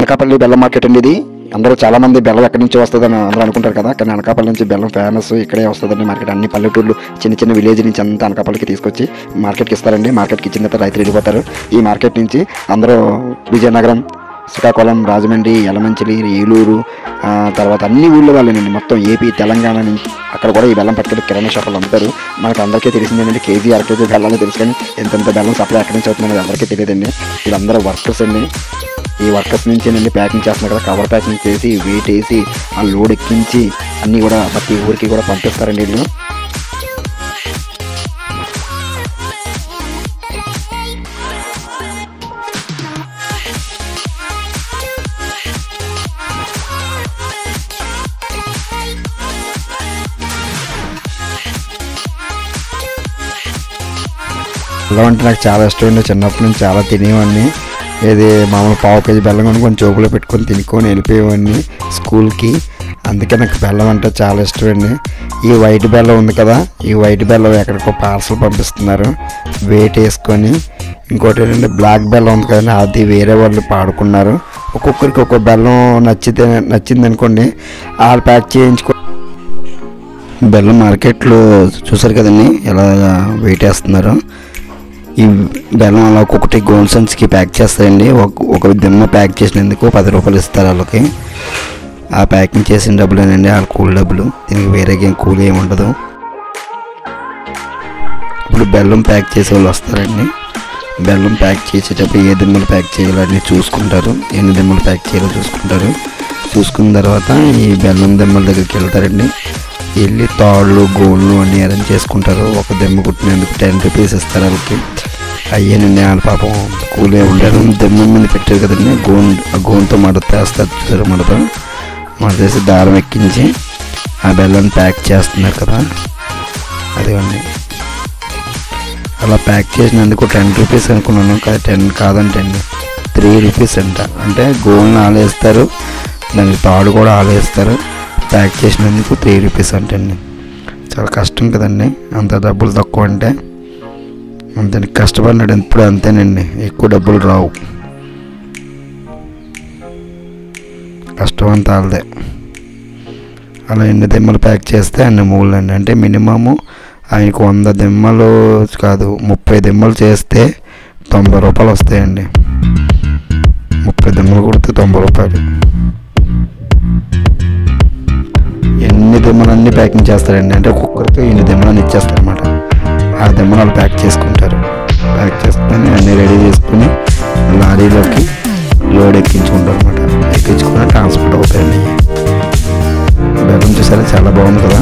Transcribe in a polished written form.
అనకాపల్లి బెల్లం మార్కెట్ అండి ఇది. అందరూ చాలా మంది బెల్లం ఎక్కడి నుంచి వస్తుందని అందరూ అనుకుంటారు కదా, కానీ అనకాపల్లి నుంచి బెల్లం ఫేమస్, ఇక్కడే వస్తుందండి మార్కెట్. అన్ని పల్లెటూర్లు చిన్న చిన్న విలేజ్ నుంచి అంతా అనకాపల్లికి తీసుకొచ్చి మార్కెట్కి ఇస్తారండి. మార్కెట్కి ఇచ్చిన తర్వాత రైతులు వెళ్ళిపోతారు. ఈ మార్కెట్ నుంచి అందరూ విజయనగరం, శ్రీకాకుళం, రాజమండ్రి, యలమంచిలి, ఏలూరు, తర్వాత అన్ని ఊళ్ళో వాళ్ళేనండి. మొత్తం ఏపీ, తెలంగాణ నుంచి అక్కడ కూడా ఈ బెల్లం పట్టుకెళ్ళి కిరాణా షాపులు అమ్ముతారు. మనకు అందరికీ తెలిసిందేనండి, కేజీ అర కేజీ బెల్లాన్ని తెలుసు, కానీ ఎంతెంత బెల్లం సప్లై ఎక్కడి నుంచి అవుతుందని అందరికీ తెలియదండి. వీళ్ళందరూ వర్కర్స్ అండి. ఈ వర్కర్స్ నుంచి నుండి ప్యాకింగ్ చేస్తున్నారు కదా, కవర్ ప్యాకింగ్ చేసి వెయిట్ వేసి ఆ లోడ్ ఎక్కించి అన్నీ కూడా ప్రతి ఊరికి కూడా పంపిస్తారండి వీళ్ళు. బెల్లం అంటే నాకు చాలా ఇష్టం అండి. చిన్నప్పటి నుంచి చాలా తినేవాడిని. ఇది మామూలు పావు కేజీ బెల్లం కొనుక్కొని జోబులో పెట్టుకొని తినుకొని వెళ్ళిపోయేవాడిని స్కూల్కి. అందుకే నాకు బెల్లం అంటే చాలా ఇష్టం అండి. ఈ వైట్ బెల్లం ఉంది కదా, ఈ వైట్ బెల్లం ఎక్కడికో పార్సల్ పంపిస్తున్నారు వెయిట్ వేసుకొని. ఇంకోటి ఏంటంటే బ్లాక్ బెల్లం ఉంది కదండి, అది వేరే వాళ్ళు పాడుకున్నారు. ఒక్కొక్కరికి ఒక్కొక్క బెల్లం నచ్చింది అనుకోండి, వాళ్ళు ప్యాక్ చేయించుకో. బెల్లం మార్కెట్లో చూసారు కదండి ఎలా వెయిట్ వేస్తున్నారు. ఈ బెల్లం అలా ఒక్కొక్కటి గోల్డ్ సంచికి ప్యాక్ చేస్తారండి. ఒక దిమ్మ ప్యాక్ చేసినందుకు 10 రూపాయలు ఇస్తారు వాళ్ళకి. ఆ ప్యాకింగ్ చేసిన డబ్బులేనండి వాళ్ళ కూలి డబ్బులు. దీనికి వేరే కూలి ఏమి ఉండదు. ఇప్పుడు బెల్లం ప్యాక్ చేసే వాళ్ళు వస్తారండి. బెల్లం ప్యాక్ చేసేటప్పుడు ఏ దిమ్మలు ప్యాక్ చేయాలని చూసుకుంటారు, ఎన్ని దిమ్మలు ప్యాక్ చేయాలో చూసుకుంటారు. చూసుకున్న తర్వాత ఈ బెల్లం దిమ్మల దగ్గరికి వెళ్తారండి. వెళ్ళి తాళ్ళు, గోళ్ళు అన్నీ అరేంజ్ చేసుకుంటారు. ఒక దిమ్మ కుట్టినందుకు 10 రూపీస్ ఇస్తారు వాళ్ళకి. అయ్యేనండి వాళ్ళ పాపం కూలే ఉండరు. దిమ్మ మీద పెట్టారు కదండి, గోన్తో మడతేస్తారు. చూసారు, మడతేసి దారం ఎక్కించి ఆ బెల్లాన్ని ప్యాక్ చేస్తున్నారు కదా, అదిగోండి. అలా ప్యాక్ చేసినందుకు 10 రూపీస్ అనుకున్నాను, కానీ 10 కాదంటండి, 3 రూపీస్ అంట. అంటే గోల్ని ఆలేస్తారు, దానికి తాడు కూడా ఆలేస్తారు. ప్యాక్ చేసినందుకు 3 రూపీస్ అంటండి. చాలా కష్టం కదండి, అంత డబ్బులు తక్కువ అంటే. అంతే, కష్టపడినాడు ఎప్పుడు అంతేనండి, ఎక్కువ డబ్బులు రావు. కష్టం అంతా వాళ్ళదే. అలా ఎన్ని దిమ్మలు ప్యాక్ చేస్తే అన్ని మూలు అండి. అంటే మినిమము ఆయనకు 100 దిమ్మలు కాదు, 30 దిమ్మలు చేస్తే 90 రూపాయలు వస్తాయండి. 30 దిమ్మలు కొడితే 90 రూపాయలు. ఎన్ని దిమ్మలన్నీ ప్యాకింగ్ చేస్తారండి. అంటే ఒక్కొక్కరికి ఇన్ని దిమ్మలని ఇచ్చేస్తారనమాట. ఆ దిమ్మలు ప్యాక్ చేసుకుంటారు. ప్యాక్ చేసుకొని అన్నీ రెడీ చేసుకుని లారీలోకి లోడ్ ఎక్కించుకుంటారు అనమాట. ఎక్కించుకుని ట్రాన్స్పోర్ట్ అవుతాయండి. బెల్లం చూసారా చాలా బాగుంది కదా.